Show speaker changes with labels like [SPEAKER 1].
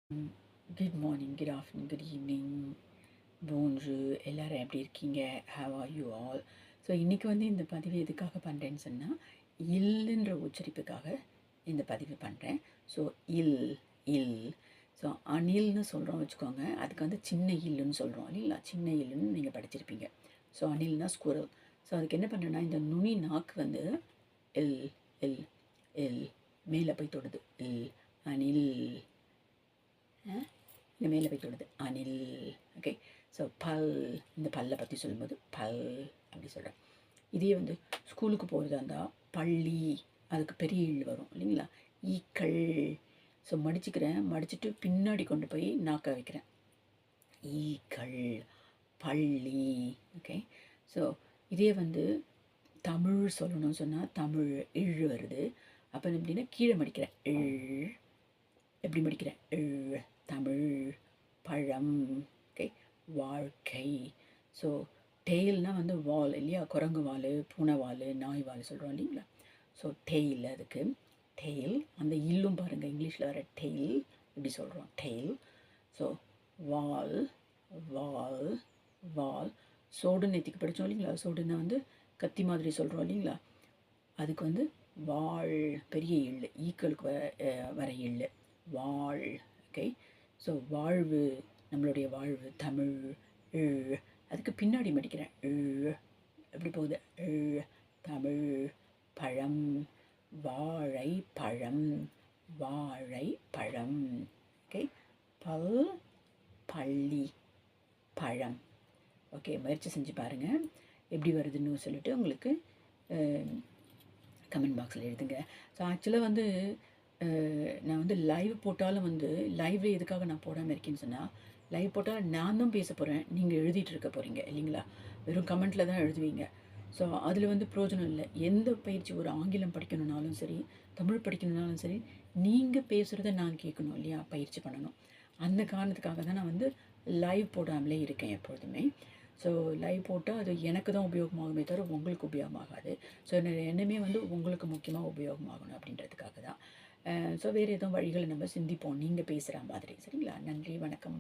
[SPEAKER 1] Good morning, good afternoon, good evening, bonjour எல்லோரும் எப்படி இருக்கீங்க? How are you all? So இன்றைக்கி வந்து இந்த பதிவு எதுக்காக பண்ணுறேன்னு சொன்னால், இல்லுன்ற உச்சரிப்புக்காக இந்த பதிவு பண்ணுறேன். ஸோ இல் இல் ஸோ அணில்னு சொல்கிறோம் வச்சுக்கோங்க. அதுக்கு வந்து சின்ன இல்லுன்னு சொல்கிறோம் இல்லைங்களா? சின்ன இல்லுன்னு நீங்கள் படிச்சிருப்பீங்க. So அணில்னா squirrel. ஸோ அதுக்கு என்ன பண்ணுறேன்னா, இந்த நுனி நாக்கு வந்து எல் எல் எல் மேலே போய் தொடுது. எல் அணில் இந்த மேலே போய் தொடுது அணில். ஓகே. ஸோ பல், இந்த பல்லை பற்றி சொல்லும்போது பல் அப்படி சொல்கிறேன். இதே வந்து ஸ்கூலுக்கு போகிறதா இருந்தால் பள்ளி, அதுக்கு பெரிய இல் வரும் இல்லைங்களா? ஈக்கள். ஸோ மடிச்சுக்கிறேன், மடிச்சுட்டு பின்னாடி கொண்டு போய் நாக்க வைக்கிறேன். ஈக்கள் பள்ளி. ஓகே. ஸோ இதே வந்து தமிழ் சொல்லணும்னு சொன்னால் தமிழ் இழ் வருது. அப்போ எப்படின்னா கீழே மடிக்கிறேன் இழ். எப்படி மடிக்கிறேன் இழ். தமிழ் பழம். ஓகே. வாழ்க்கை. ஸோ டெய்ல்னால் வந்து வால் இல்லையா? குரங்கு வால், பூனை வால், நாய் வால் சொல்கிறோம் இல்லைங்களா? ஸோ டெய்ல், அதுக்கு டெய்ல். அந்த இல்லும் பாருங்கள், இங்கிலீஷில் வர டெய்ல் இப்படி சொல்கிறோம் டெய்ல். ஸோ வால் வால் வால். சோடுன்னு நேற்றுக்கு படித்தோம் இல்லைங்களா? சோடுன்னா வந்து கத்தி மாதிரி சொல்கிறோம் இல்லைங்களா? அதுக்கு வந்து வாழ், பெரிய எள், ஈக்களுக்கு வர எள் வாழ். ஓகே. ஸோ வாழ்வு, நம்மளுடைய வாழ்வு தமிழ் இழ். அதுக்கு பின்னாடி மடிக்கிறேன் இழ். எப்படி போகுது இழ். தமிழ் பழம் வாழை பழம் வாழை பழம். ஓகே. பல் பள்ளி பழம். ஓகே. முயற்சி செஞ்சு பாருங்கள் எப்படி வருதுன்னு சொல்லிட்டு உங்களுக்கு கமெண்ட் பாக்ஸில் எழுதுங்க. ஸோ ஆக்சுவலாக வந்து நான் வந்து லைவ் போட்டாலும் வந்து லைவில் எதுக்காக நான் போடாமல் இருக்கேன்னு சொன்னால், லைவ் போட்டால் நான் தான் பேச போகிறேன், நீங்கள் எழுதிட்டு இருக்க போகிறீங்க இல்லைங்களா? வெறும் கமெண்ட்டில் தான் எழுதுவீங்க. ஸோ அதில் வந்து பிரயோஜனம் இல்லை. எந்த பயிற்சி, ஒரு ஆங்கிலம் படிக்கணுன்னாலும் சரி, தமிழ் படிக்கணுன்னாலும் சரி, நீங்கள் பேசுகிறத நான் கேட்கணும் இல்லையா? பயிற்சி பண்ணணும். அந்த காரணத்துக்காக தான் நான் வந்து லைவ் போடாமலே இருக்கேன் எப்பொழுதுமே. ஸோ லைவ் போட்டால் அது எனக்கு தான் உபயோகமாகுமே தவிர உங்களுக்கு உபயோகமாகாது. ஸோ என்னமே வந்து உங்களுக்கு முக்கியமாக உபயோகமாகணும் அப்படின்றதுக்காக தான். ஸோ வேறு எதுவும் வழிகளை நம்ம சிந்திப்போம், நீங்கள் பேசுகிற மாதிரி. சரிங்களா? நன்றி, வணக்கம்.